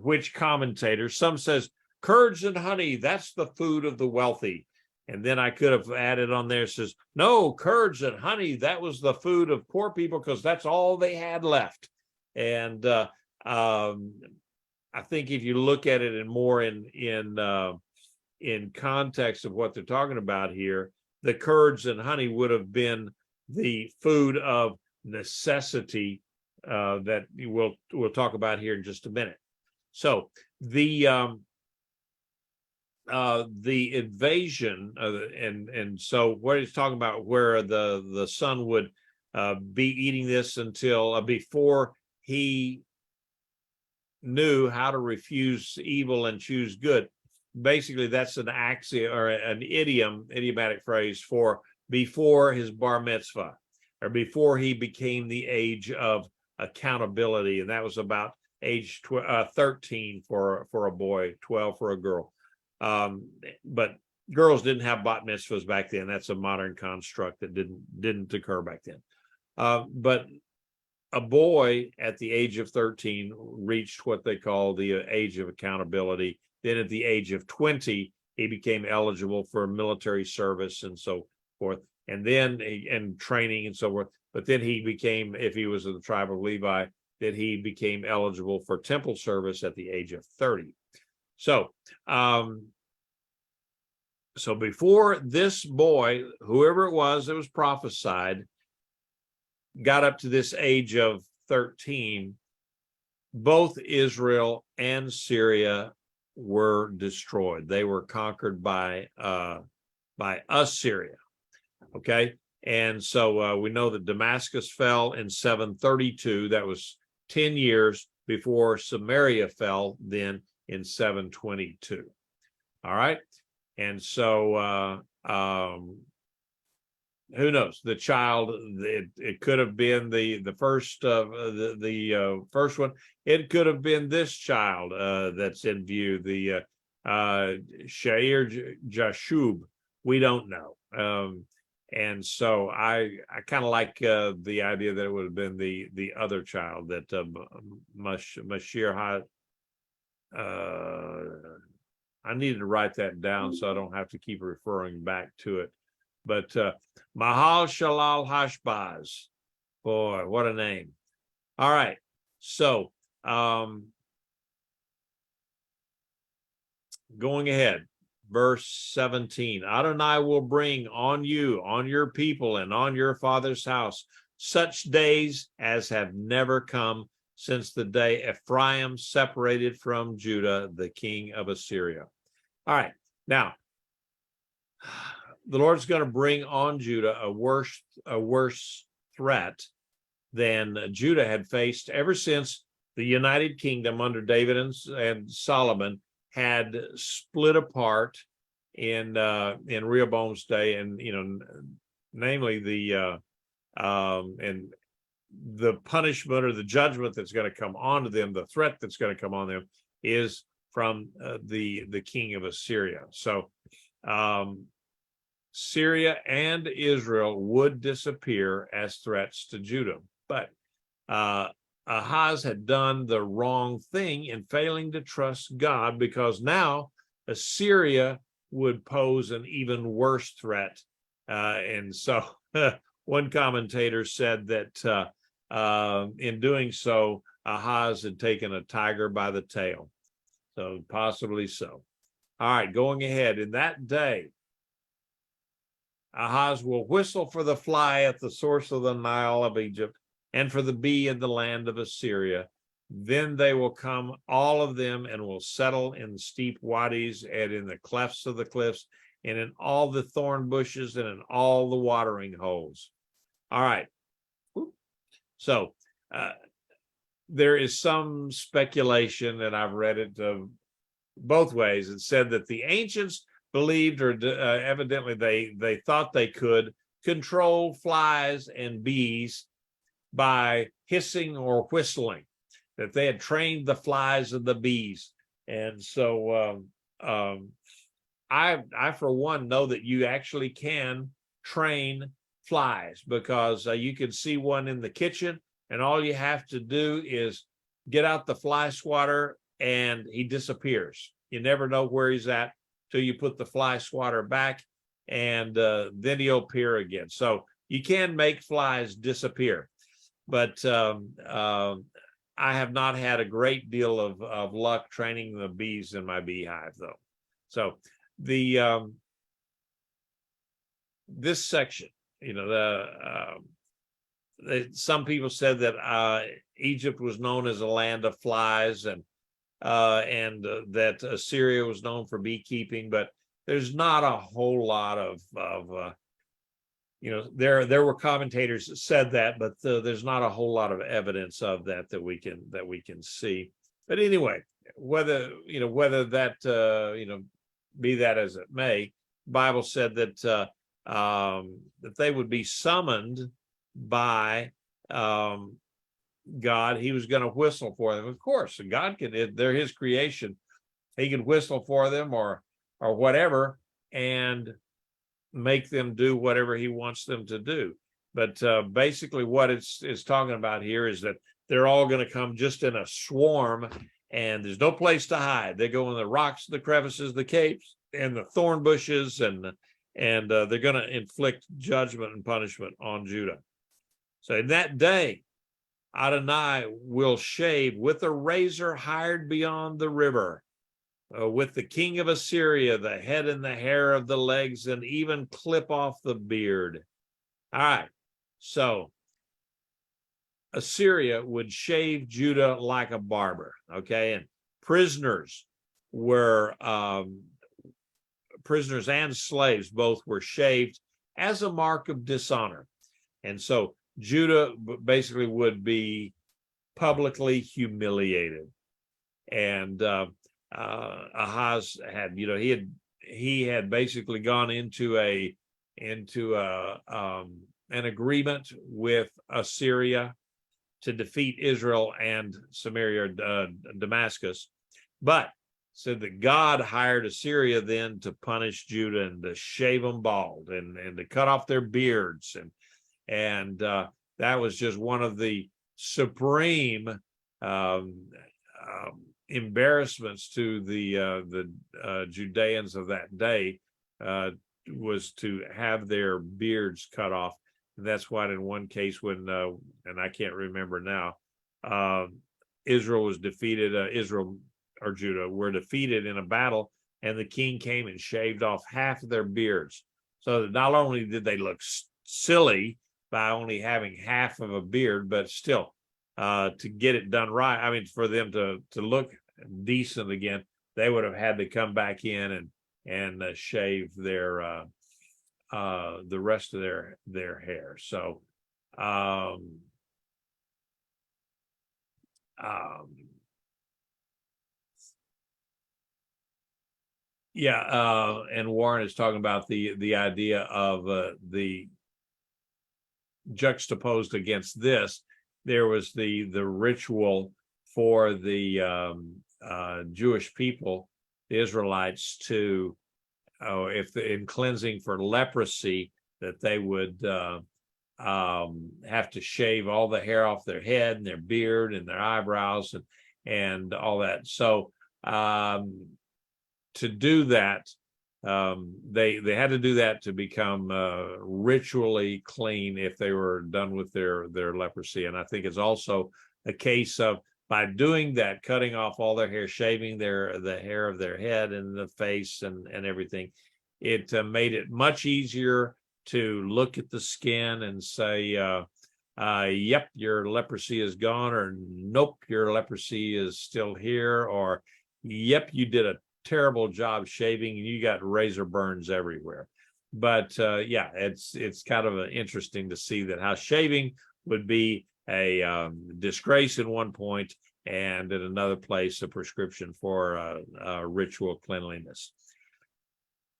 which commentator, some says curds and honey, that's the food of the wealthy. And then I could have added on there, says, no, curds and honey, that was the food of poor people because that's all they had left. And I think if you look at it in context of what they're talking about here, the curds and honey would have been the food of necessity that we'll talk about here in just a minute. So the invasion and so what he's talking about, where the son would be eating this until before he knew how to refuse evil and choose good. Basically, that's an axiom or an idiomatic phrase for before his bar mitzvah, or before he became the age of accountability, and that was about age 13 for a boy, 12 for a girl. But girls didn't have bat mitzvahs back then. That's a modern construct that didn't occur back then. But a boy at the age of 13 reached what they call the age of accountability. Then at the age of 20, he became eligible for military service and so forth, and then and training and so forth. But then he became, if he was of the tribe of Levi, that he became eligible for temple service at the age of 30. So, so before this boy, whoever it was that was prophesied, got up to this age of 13, both Israel and Syria were destroyed. They were conquered by Assyria. Okay, and so we know that Damascus fell in 732. That was 10 years before Samaria fell, then in 722. All right, and so who knows? The child, it could have been the first first one. It could have been this child that's in view, the Shair Jashub. We don't know. And so I kind of like the idea that it would have been the other child, that Mashir. I needed to write that down so I don't have to keep referring back to it. But Mahal Shalal Hashbaz. Boy, what a name. All right. So going ahead, verse 17. Adonai will bring on you, on your people, and on your father's house such days as have never come since the day Ephraim separated from Judah, the king of Assyria. All right. Now, the Lord's going to bring on Judah a worse threat than Judah had faced ever since the United Kingdom under David and Solomon had split apart in Rehoboam's day, and namely the and the punishment or the judgment that's going to come onto them, the threat that's going to come on them, is from the king of Assyria. So Syria and Israel would disappear as threats to Judah. But Ahaz had done the wrong thing in failing to trust God, because now Assyria would pose an even worse threat. And so one commentator said that in doing so, Ahaz had taken a tiger by the tail. So possibly so. All right, going ahead. In that day, Ahaz will whistle for the fly at the source of the Nile of Egypt, and for the bee in the land of Assyria. Then they will come, all of them, and will settle in steep wadis and in the clefts of the cliffs, and in all the thorn bushes and in all the watering holes. All right. So there is some speculation, and I've read it both ways. It said that the ancients believed, or evidently they thought they could control flies and bees by hissing or whistling, that they had trained the flies and the bees. And so I for one know that you actually can train flies, because you can see one in the kitchen, and all you have to do is get out the fly swatter and he disappears. You never know where he's at till you put the fly swatter back, and then he'll appear again. So you can make flies disappear, but I have not had a great deal of luck training the bees in my beehive, though. So the this section, some people said that Egypt was known as a land of flies, and that Assyria was known for beekeeping, but there's not a whole lot of there were commentators that said that, but there's not a whole lot of evidence of that we can see. But anyway, whether that be that as it may, Bible said that that they would be summoned by God. He was going to whistle for them. Of course, God can. They're His creation. He can whistle for them or whatever, and make them do whatever He wants them to do. But basically, what it's talking about here is that they're all going to come just in a swarm, and there's no place to hide. They go in the rocks, the crevices, the caves, and the thorn bushes, and they're going to inflict judgment and punishment on Judah. So in that day, Adonai will shave with a razor hired beyond the river, with the king of Assyria, the head and the hair of the legs, and even clip off the beard. All right, so Assyria would shave Judah like a barber, okay? And prisoners and slaves both were shaved as a mark of dishonor. And so Judah basically would be publicly humiliated. And Ahaz had, he had basically gone into an agreement with Assyria to defeat Israel and Samaria, Damascus, but said that God hired Assyria then to punish Judah and to shave them bald and to cut off their beards, and that was just one of the supreme embarrassments to the Judeans of that day, was to have their beards cut off. And that's why in one case when and I can't remember now, Israel was defeated, Israel or Judah were defeated in a battle, and the king came and shaved off half of their beards. So that not only did they look silly by only having half of a beard, but still to get it done right, I mean, for them to look decent again, they would have had to come back in and shave their the rest of their hair. So and Warren is talking about the idea of the juxtaposed against this. There was the ritual for the Jewish people, the Israelites, to in cleansing for leprosy, that they would have to shave all the hair off their head and their beard and their eyebrows and all that. So to do that, they had to do that to become ritually clean if they were done with their leprosy. And I think it's also a case of, by doing that, cutting off all their hair, shaving the hair of their head and the face and everything, it made it much easier to look at the skin and say, yep, your leprosy is gone, or nope, your leprosy is still here, or yep, you did a terrible job shaving and you got razor burns everywhere. But it's kind of interesting to see that how shaving would be a disgrace in one point, and at another place a prescription for ritual cleanliness.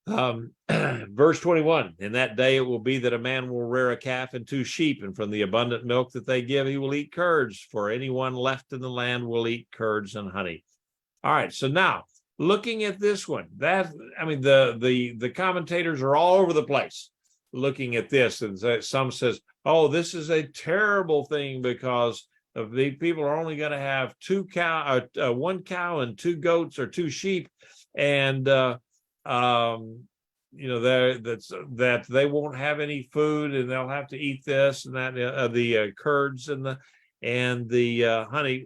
Verse 21, in that day it will be that a man will rear a calf and 2 sheep, and from the abundant milk that they give he will eat curds, for anyone left in the land will eat curds and honey. All right, so now looking at this one, the commentators are all over the place looking at this, and some says, oh, this is a terrible thing because of the people are only going to have 1 cow and 2 goats or 2 sheep, and that they won't have any food and they'll have to eat this and that. The curds and the honey,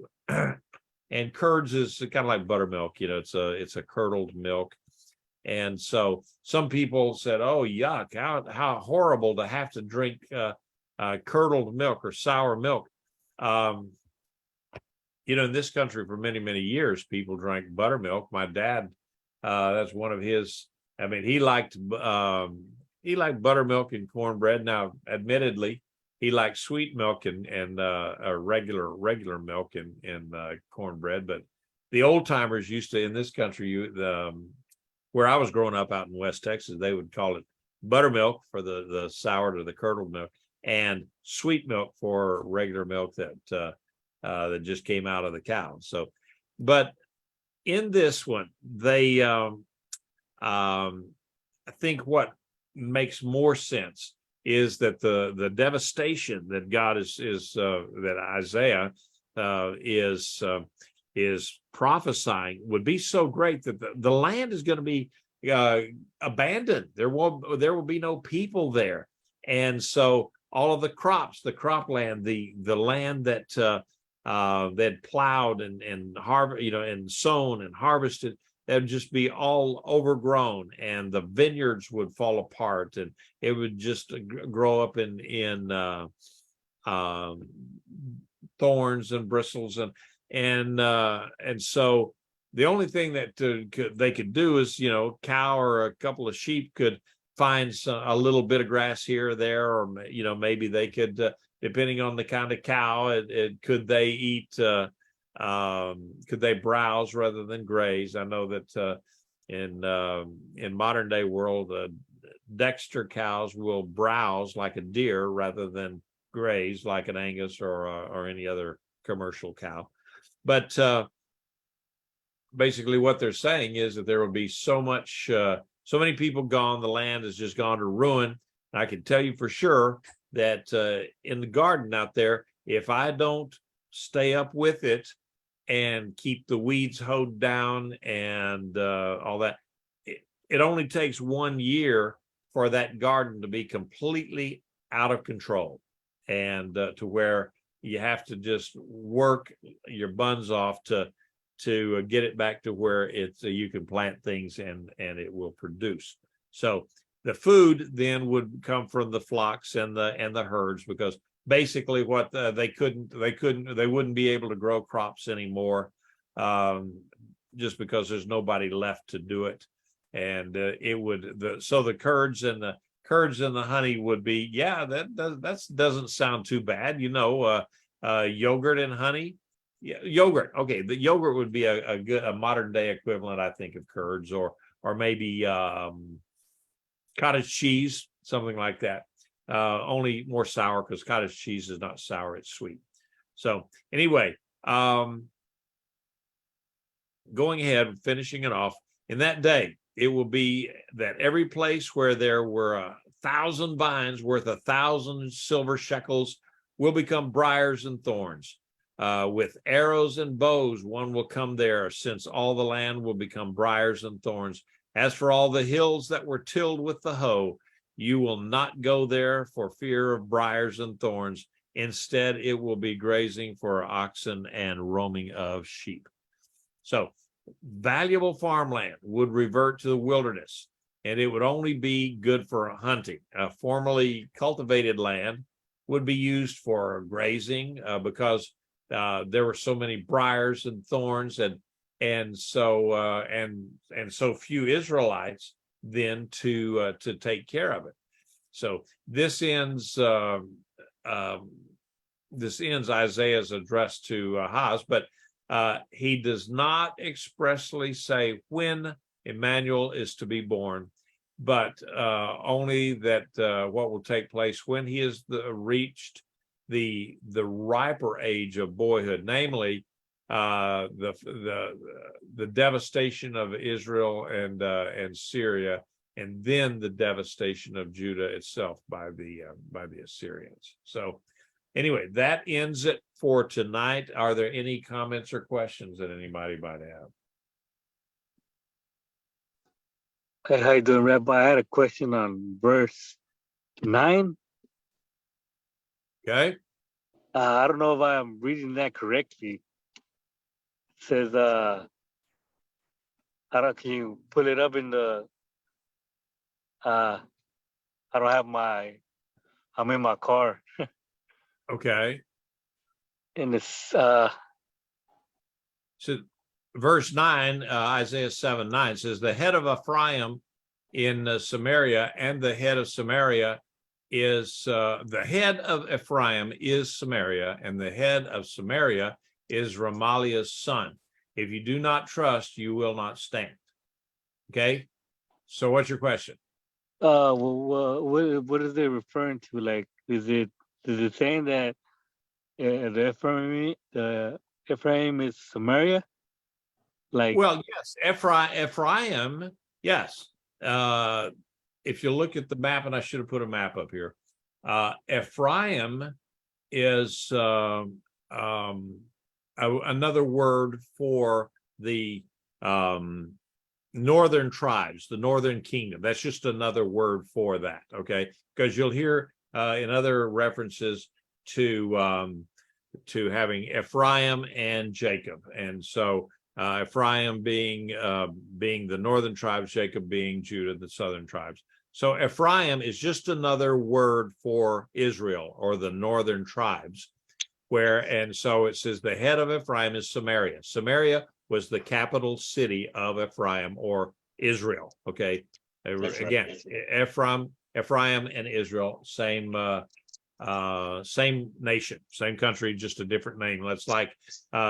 and curds is kind of like buttermilk. It's a curdled milk. And so some people said, "Oh, yuck! How horrible to have to drink curdled milk or sour milk." In this country for many, many years, people drank buttermilk. My dad, that's one of his. I mean, he liked buttermilk and cornbread. Now, admittedly, he liked sweet milk and regular milk and cornbread. But the old timers used to, in this country, where I was growing up out in West Texas, they would call it buttermilk for the sour to the curdled milk, and sweet milk for regular milk that just came out of the cow. So, but in this one, they I think what makes more sense is that the devastation that God is that Isaiah is prophesying would be so great that the land is going to be abandoned. There will be no people there, and so all of the crops, the cropland, the land that plowed and and sown and harvested, that'd just be all overgrown, and the vineyards would fall apart, and it would just grow up in thorns and bristles, and so the only thing that they could do is, cow or a couple of sheep could find a little bit of grass here or there, or maybe they could, depending on the kind of cow, could they eat. Could they browse rather than graze? I know that in modern day world, Dexter cows will browse like a deer rather than graze like an Angus or any other commercial cow. But basically, what they're saying is that there will be so many people gone. The land has just gone to ruin. I can tell you for sure that in the garden out there, if I don't stay up with it and keep the weeds hoed down and all that, it only takes 1 year for that garden to be completely out of control, and to where you have to just work your buns off to get it back to where you can plant things and it will produce. So the food then would come from the flocks and the herds, because basically what they wouldn't be able to grow crops anymore, just because there's nobody left to do it. And so the curds and the honey would be, that doesn't sound too bad, yogurt and honey. Yeah, yogurt. Okay, the yogurt would be a modern day equivalent, I think, of curds, or maybe cottage cheese, something like that. Only more sour, because cottage cheese is not sour, it's sweet. So anyway, going ahead, finishing it off, in that day, it will be that every place where there were 1,000 vines worth 1,000 silver shekels will become briars and thorns. With arrows and bows, one will come there, since all the land will become briars and thorns. As for all the hills that were tilled with the hoe, you will not go there for fear of briars and thorns. Instead, it will be grazing for oxen and roaming of sheep. So valuable farmland would revert to the wilderness, and it would only be good for hunting. Formerly cultivated land would be used for grazing, because there were so many briars and thorns, and so few Israelites then to take care of it. So this ends Isaiah's address to Ahaz, but he does not expressly say when Immanuel is to be born, but only that what will take place when he is reached the riper age of boyhood, namely the devastation of Israel and Syria, and then the devastation of Judah itself by the Assyrians. So anyway, that ends it for tonight. Are there any comments or questions that anybody might have? Hey, how you doing, Rabbi? I had a question on verse 9. Okay. I don't know if I'm reading that correctly. It says, I don't, can you pull it up in the, I don't have I'm in my car. Okay. And it's, So verse 9, Isaiah 7:9 says, the head of Ephraim in Samaria, and the head of Samaria is the head of Ephraim is Samaria, and the head of Samaria is Remaliah's son. If you do not trust, you will not stand. Okay. So what's your question? what is it referring to? Like, is it saying that the Ephraim is Samaria? Like, Well, yes, Ephraim, yes. If you look at the map, and I should have put a map up here, Ephraim is another word for the northern tribes, the northern kingdom. That's just another word for that, okay? Because you'll hear in other references to having Ephraim and Jacob, and so Ephraim being the northern tribes, Jacob being Judah, the southern tribes. So Ephraim is just another word for Israel, or the northern tribes, and so it says the head of Ephraim is Samaria. Samaria was the capital city of Ephraim, or Israel. Okay, again, right. Ephraim and Israel, same nation, same country, just a different name. That's like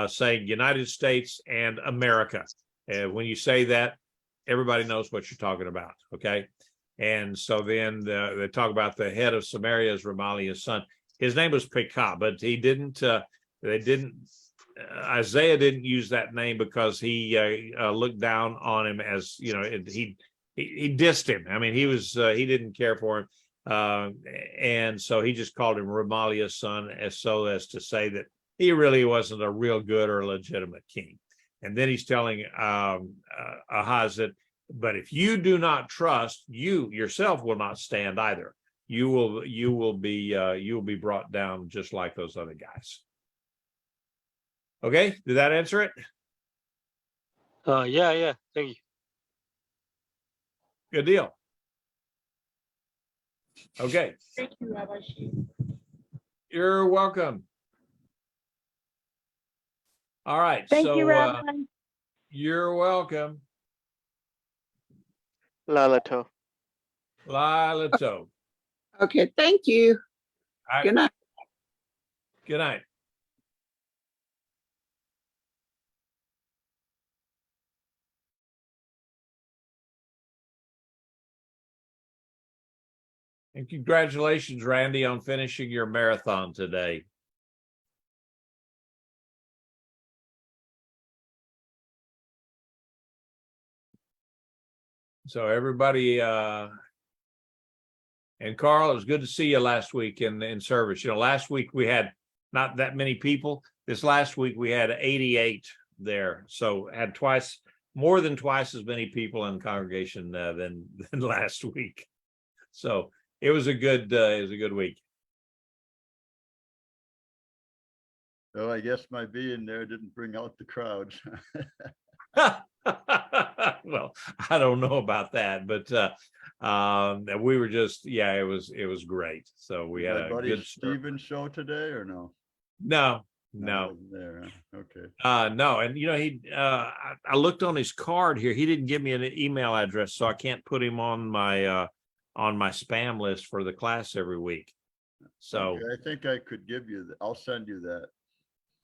saying United States and America. When you say that, everybody knows what you're talking about. Okay. And so then they talk about the head of Samaria as Remaliah's son. His name was Pekah, but Isaiah didn't use that name because he looked down on him as, he dissed him. I mean, he didn't care for him. And so he just called him Remaliah's son, as to say that he really wasn't a real good or legitimate king. And then he's telling Ahaz that, but if you do not trust, you yourself will not stand either. You will be brought down just like those other guys. Okay, did that answer it? yeah, thank you. Good deal. Okay. Thank you, Rabbi Shi. You're welcome. All right. Thank so you, Rabbi. You're welcome. Lalato. Lila. Okay, thank you. All right. Good night. Good night. And congratulations, Randy, on finishing your marathon today. So everybody, and Carl, it was good to see you last week in service. Last week we had not that many people. This last week we had 88 there. So had more than twice as many people in the congregation than last week. So it was a good week. Well, I guess my being there didn't bring out the crowds. Well, I don't know about that, but we were just, it was great. So we had My a buddy good Steven show today, or no? No. I wasn't there, huh? Okay. No, and I looked on his card here. He didn't give me an email address, so I can't put him on my spam list for the class every week. So okay, I think I could give you that. I'll send you that.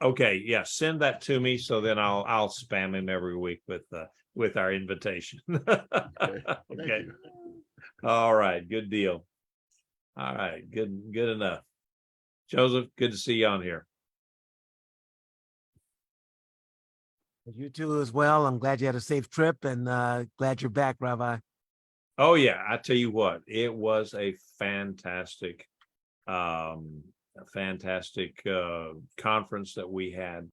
Okay, yeah, send that to me, so then I'll spam him every week with our invitation. Okay. Okay. Thank you. All right, good deal. All right, good enough. Joseph, good to see you on here. You too as well. I'm glad you had a safe trip, and glad you're back, Rabbi. Oh yeah, I tell you what, it was a fantastic conference that we had.